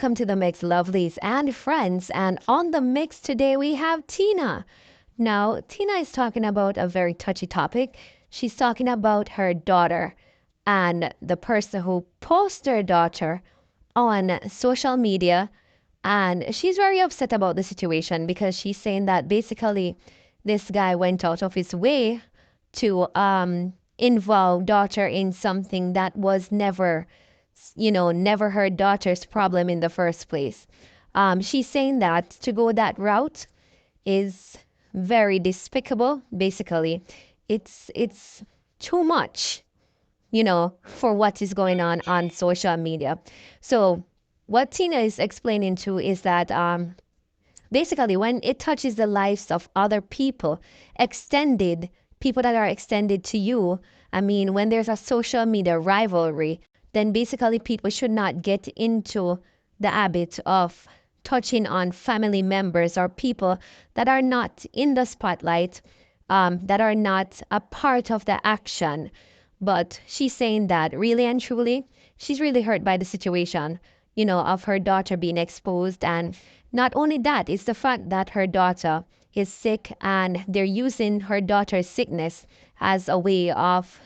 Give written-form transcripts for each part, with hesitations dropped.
Welcome to the mix, lovelies and friends. And on the mix today, we have Tina. Now, Tina is talking about a very touchy topic. She's talking about her daughter and the person who posts her daughter on social media. And she's very upset about the situation because she's saying that basically this guy went out of his way to involve daughter in something that was never her daughter's problem in the first place. She's saying that to go that route is very despicable. Basically, it's too much, for what is going on social media. So what Tina is explaining to is that basically when it touches the lives of other people, extended people that are extended to you, I mean, when there's a social media rivalry, then basically people should not get into the habit of touching on family members or people that are not in the spotlight, that are not a part of the action. But she's saying that really and truly, she's really hurt by the situation, of her daughter being exposed. And not only that, it's the fact that her daughter is sick and they're using her daughter's sickness as a way of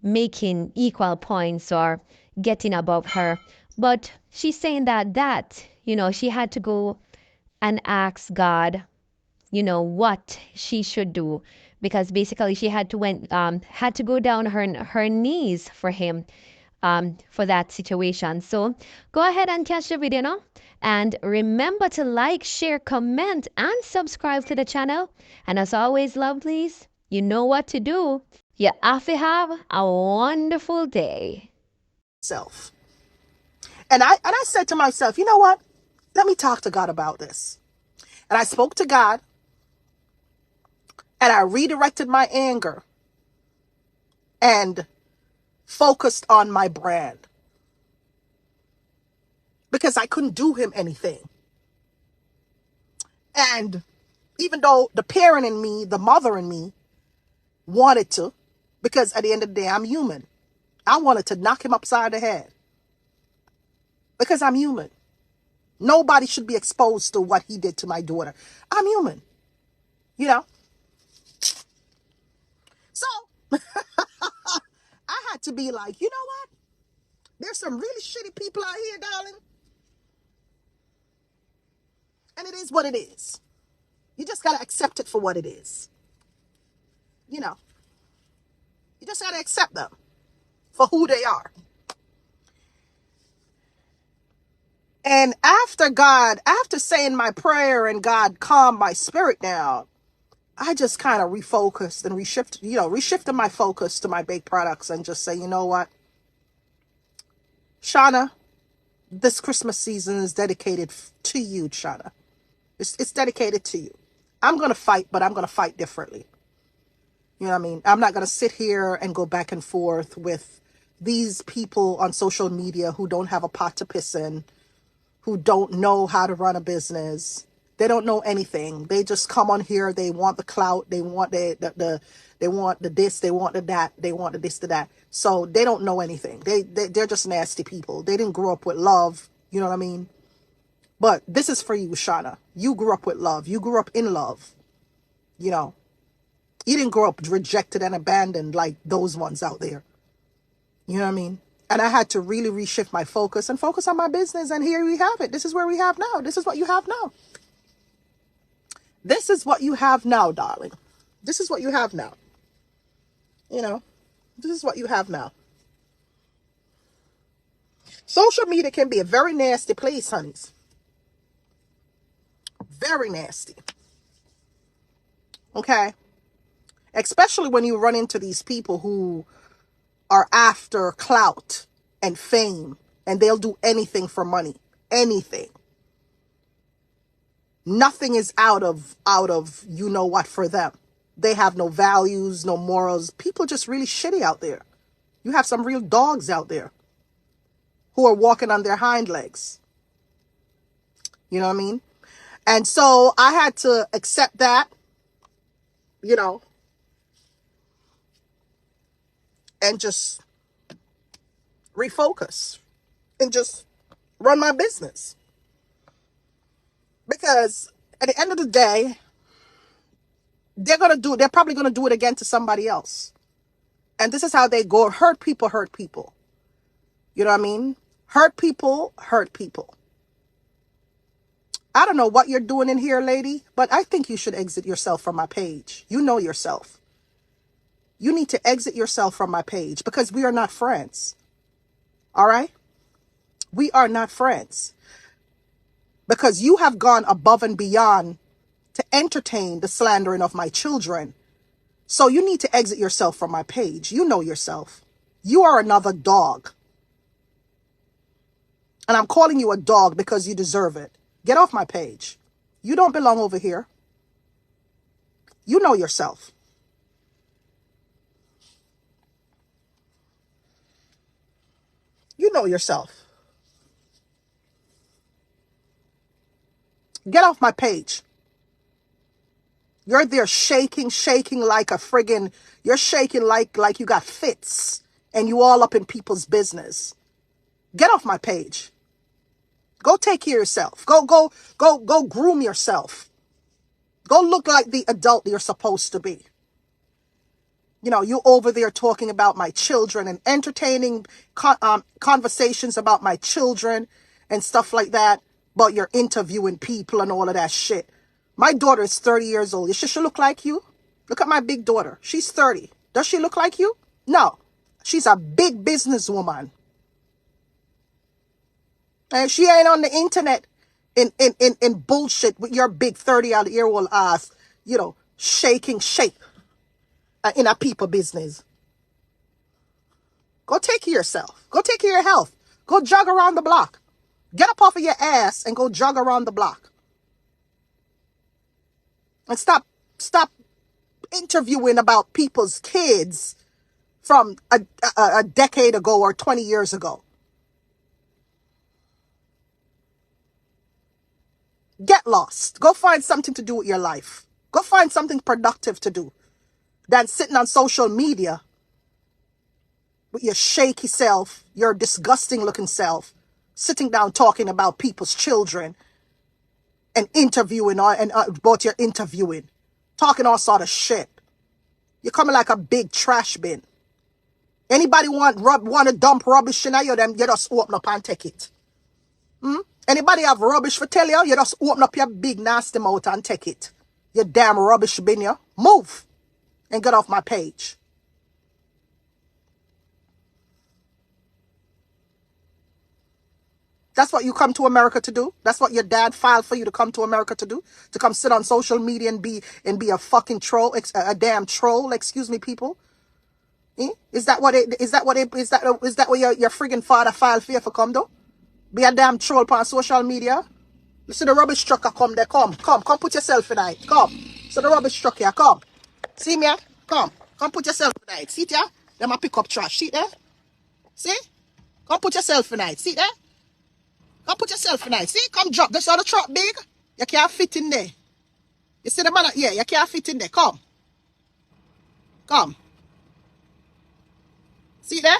making equal points or getting above her. But she's saying that she had to go and ask God, what she should do, because basically she had to go down her knees for him, for that situation. So go ahead and catch the video now, and remember to like, share, comment, and subscribe to the channel. And as always, lovelies, you know what to do. You have to have a wonderful day. Self. And I said to myself, you know what? Let me talk to God about this. And I spoke to God and I redirected my anger and focused on my brand because I couldn't do him anything. And even though the parent in me, the mother in me wanted to, because at the end of the day, I'm human. I wanted to knock him upside the head because I'm human. Nobody should be exposed to what he did to my daughter. I'm human, you know? So I had to be like, you know what? There's some really shitty people out here, darling. And it is what it is. You just got to accept it for what it is. You know, you just got to accept them for who they are. And after saying my prayer and God calmed my spirit down, I just kind of refocused and reshifted my focus to my baked products and just say, you know what, Shauna, this Christmas season is dedicated to you, Shauna. It's dedicated to you. I'm going to fight, but I'm going to fight differently. You know what I mean? I'm not going to sit here and go back and forth with these people on social media who don't have a pot to piss in, who don't know how to run a business. They don't know anything. They just come on here. They want the clout. They want they want the this. They want the that. They want the this, the that. So they don't know anything. They're just nasty people. They didn't grow up with love. You know what I mean? But this is for you, Shauna. You grew up with love. You grew up in love. You know, you didn't grow up rejected and abandoned like those ones out there. You know what I mean? And I had to really reshift my focus and focus on my business. And here we have it. This is where we have now. This is what you have now. This is what you have now, darling. This is what you have now. You know, this is what you have now. Social media can be a very nasty place, honeys. Very nasty. Okay? Especially when you run into these people who are after clout and fame, and they'll do anything for money. Anything. Nothing is out of you know what for them. They have no values, no morals. People just really shitty out there. You have some real dogs out there who are walking on their hind legs. You know what I mean? And so I had to accept that, you know, and just refocus and just run my business. Because at the end of the day, they're probably gonna do it again to somebody else. And this is how they go. Hurt people hurt people. You know what I mean? Hurt people hurt people. I don't know what you're doing in here, lady, but I think you should exit yourself from my page. You know yourself. You need to exit yourself from my page because we are not friends. All right? We are not friends. Because you have gone above and beyond to entertain the slandering of my children. So you need to exit yourself from my page. You know yourself. You are another dog. And I'm calling you a dog because you deserve it. Get off my page. You don't belong over here. You know yourself. You know yourself. Get off my page. You're there shaking like a friggin', you're shaking like you got fits and you all up in people's business. Get off my page. Go take care of yourself. Go groom yourself. Go look like the adult you're supposed to be. You know, you over there talking about my children and entertaining conversations about my children and stuff like that. But you're interviewing people and all of that shit. My daughter is 30 years old. She should look like you. Look at my big daughter. She's 30. Does she look like you? No. She's a big businesswoman. And she ain't on the internet in bullshit with your big 30-year-old ass, you know, shaking shape in a people business. Go take care of yourself. Go take care of your health. Go jog around the block. Get up off of your ass and go jog around the block. And stop interviewing about people's kids from a decade ago or 20 years ago. Get lost. Go find something to do with your life. Go find something productive to do than sitting on social media with your shaky self, your disgusting looking self, sitting down talking about people's children and interviewing about your interviewing, talking all sort of shit. You're coming like a big trash bin. Anybody want to dump rubbish in you, them, you just open up and take it. Anybody have rubbish for tell you, you just open up your big nasty mouth and take it. You damn rubbish bin, you. Move and get off my page. That's what you come to America to do. That's what your dad filed for you to come to America to do. To come sit on social media and be a fucking troll, a damn troll. Excuse me, people. Is that what your friggin' father filed for you for come do? Be a damn troll on social media. You see the rubbish truck come there. Come put yourself in it. Come. So the rubbish truck here, come. See me? Come put yourself in it. See there? Them a pick up trash. See there? See? Come put yourself in it. See there? Come put yourself in it. See? Come drop. That's how the truck big. You can't fit in there. You see the man? Yeah, you can't fit in there. Come. See there?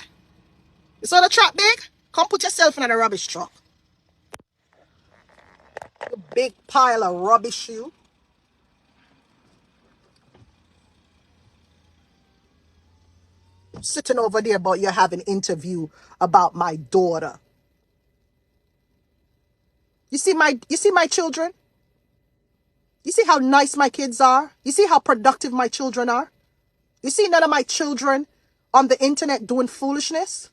You saw the truck big? Come put yourself in the rubbish truck. You big pile of rubbish, you. Sitting over there, but you're having an interview about my daughter. You see my children? You see how nice my kids are? You see how productive my children are? You see none of my children on the internet doing foolishness?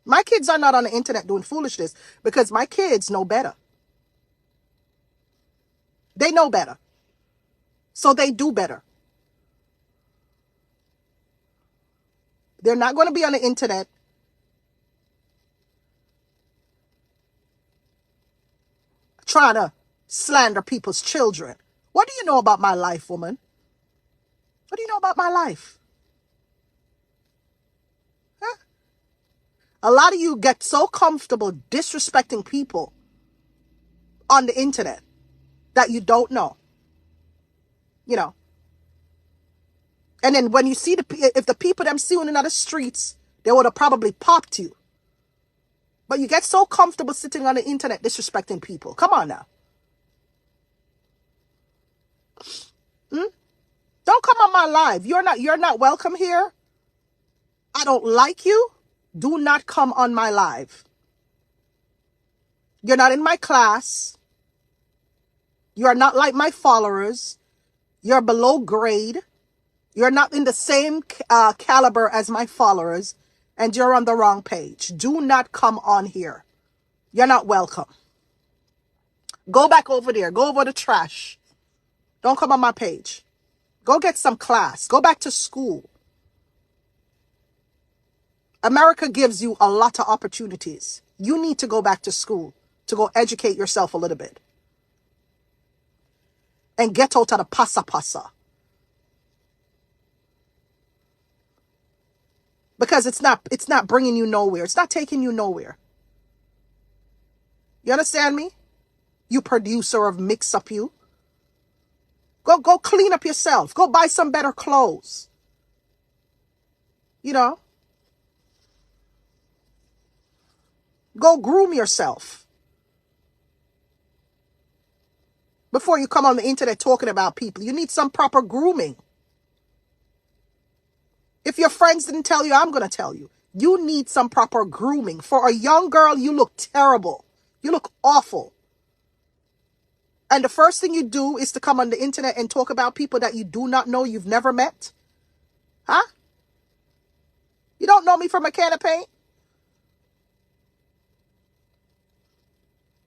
My kids are not on the internet doing foolishness because my kids know better. They know better. So they do better. They're not going to be on the internet trying to slander people's children. What do you know about my life, woman? What do you know about my life? Huh? A lot of you get so comfortable disrespecting people on the internet that you don't know. You know. And then when you see if the people them see you in the streets they would have probably popped you. But you get so comfortable sitting on the internet disrespecting people. Come on now. Don't come on my live. You're not welcome here. I don't like you. Do not come on my live. You're not in my class. You're not like my followers. You're below grade. You're not in the same caliber as my followers. And you're on the wrong page. Do not come on here. You're not welcome. Go back over there. Go over the trash. Don't come on my page. Go get some class. Go back to school. America gives you a lot of opportunities. You need to go back to school to go educate yourself a little bit. And get out of the pasa. Because it's not bringing you nowhere. It's not taking you nowhere. You understand me? You producer of Mixup you. Go clean up yourself. Go buy some better clothes. You know? Go groom yourself. Before you come on the internet talking about people, you need some proper grooming. If your friends didn't tell you, I'm going to tell you. You need some proper grooming. For a young girl, you look terrible. You look awful. And the first thing you do is to come on the internet and talk about people that you do not know, you've never met. Huh? You don't know me from a can of paint?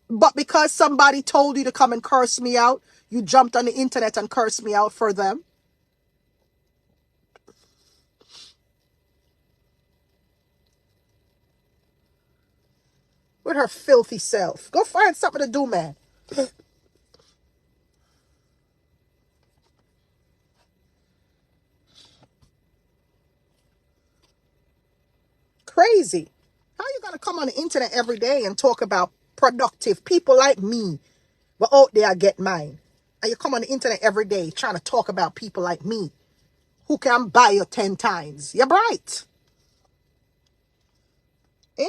But because somebody told you to come and curse me out, you jumped on the internet and cursed me out for them. With her filthy self. Go find something to do, man. Crazy. How you gonna come on the internet every day and talk about productive people like me? But out there I get mine. And you come on the internet every day trying to talk about people like me who can buy you 10 times. You're bright. Eh?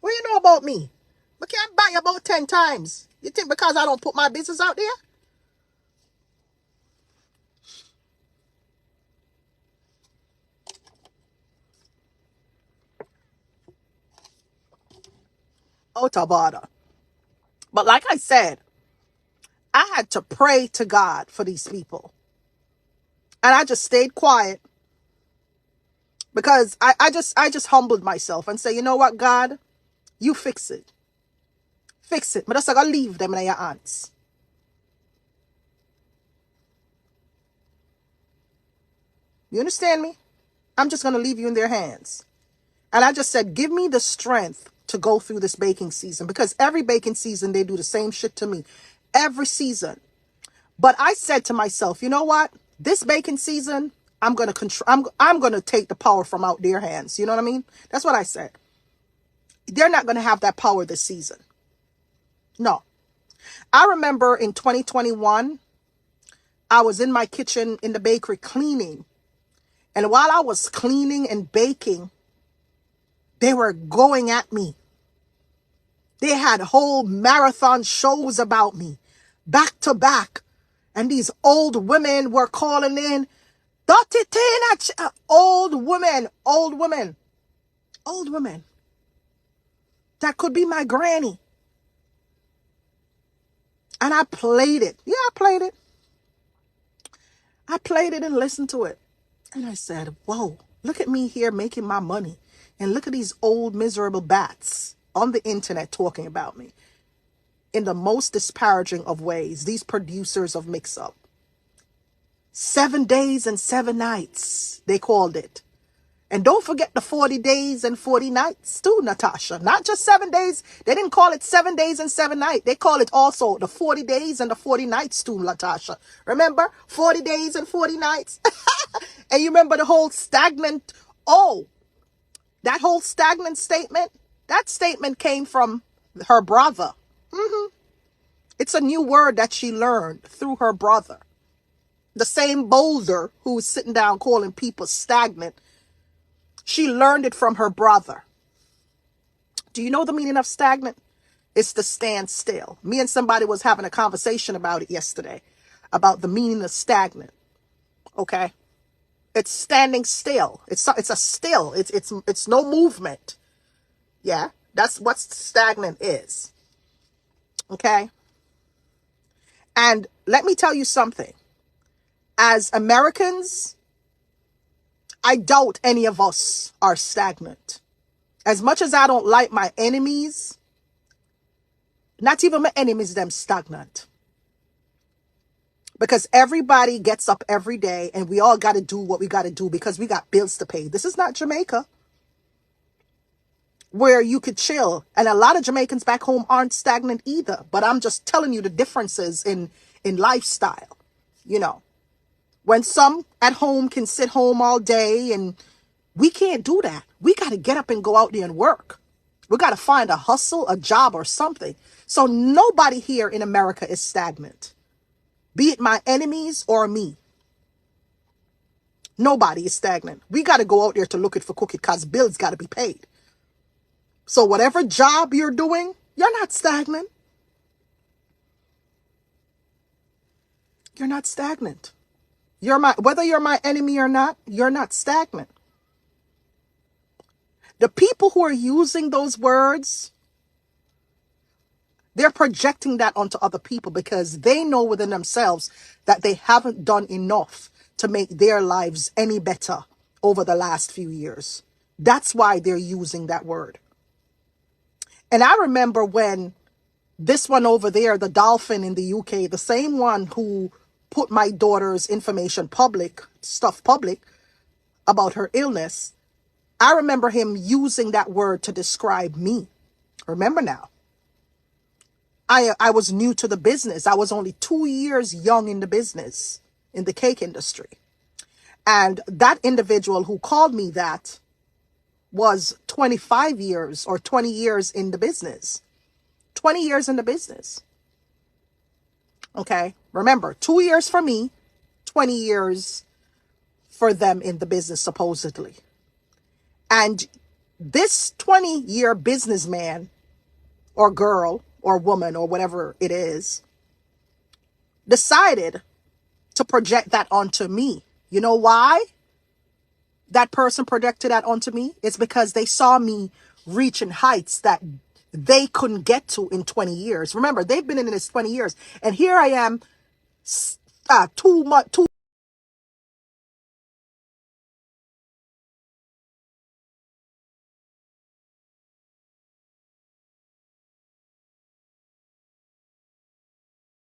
What you know about me? I can't buy you about 10 times. You think because I don't put my business out there? Out of order. But like I said, I had to pray to God for these people. And I just stayed quiet because I just humbled myself and say, you know what, God, you fix it. Fix it. But just gotta leave them in your hands. You understand me? I'm just gonna leave you in their hands. And I just said, give me the strength to go through this baking season, because every baking season they do the same shit to me. Every season. But I said to myself, you know what? This baking season, I'm gonna control. I'm gonna take the power from out their hands. You know what I mean? That's what I said. They're not gonna have that power this season. No. I remember in 2021, I was in my kitchen in the bakery cleaning. And while I was cleaning and baking, they were going at me. They had whole marathon shows about me, back to back. And these old women were calling in. Old women. That could be my granny. And I played it. Yeah, I played it. I played it and listened to it. And I said, whoa, look at me here making my money. And look at these old miserable bats on the internet talking about me in the most disparaging of ways. These producers of Mixup. 7 days and 7 nights, they called it. And don't forget the 40 days and 40 nights too, Natasha. Not just 7 days. They didn't call it 7 days and 7 nights. They call it also the 40 days and the 40 nights too, Natasha. Remember? 40 days and 40 nights. And you remember the whole stagnant, that whole stagnant statement? That statement came from her brother. It's a new word that she learned through her brother. The same Boulder who was sitting down calling people stagnant. She learned it from her brother. Do you know the meaning of stagnant? It's to stand still. Me and somebody was having a conversation about it yesterday, about the meaning of stagnant. Okay? It's standing still. It's a still. It's no movement. Yeah? That's what stagnant is. Okay? And let me tell you something. As Americans, I doubt any of us are stagnant. As much as I don't like my enemies, not even my enemies, them stagnant. Because everybody gets up every day and we all got to do what we got to do because we got bills to pay. This is not Jamaica where you could chill. And a lot of Jamaicans back home aren't stagnant either. But I'm just telling you the differences in lifestyle. You know, when some at home can sit home all day, and we can't do that. We got to get up and go out there and work. We got to find a hustle, a job or something. So nobody here in America is stagnant. Be it my enemies or me. Nobody is stagnant. We got to go out there to look it for cookie because bills got to be paid. So whatever job you're doing, you're not stagnant. You're not stagnant. Whether you're my enemy or not, you're not stagnant. The people who are using those words, they're projecting that onto other people because they know within themselves that they haven't done enough to make their lives any better over the last few years. That's why they're using that word. And I remember when this one over there, the dolphin in the UK, the same one who put my daughter's information public about her illness, I remember him using that word to describe me. Remember now, I was new to the business. I was only 2 years young in the business, in the cake industry. And that individual who called me that was 25 years or 20 years in the business. 20 years in the business. Okay. Remember, 2 years for me, 20 years for them in the business, supposedly. And this 20-year businessman or girl or woman or whatever it is decided to project that onto me. You know why that person projected that onto me? It's because they saw me reaching heights that they couldn't get to in 20 years. Remember, they've been in this 20 years. And here I am 2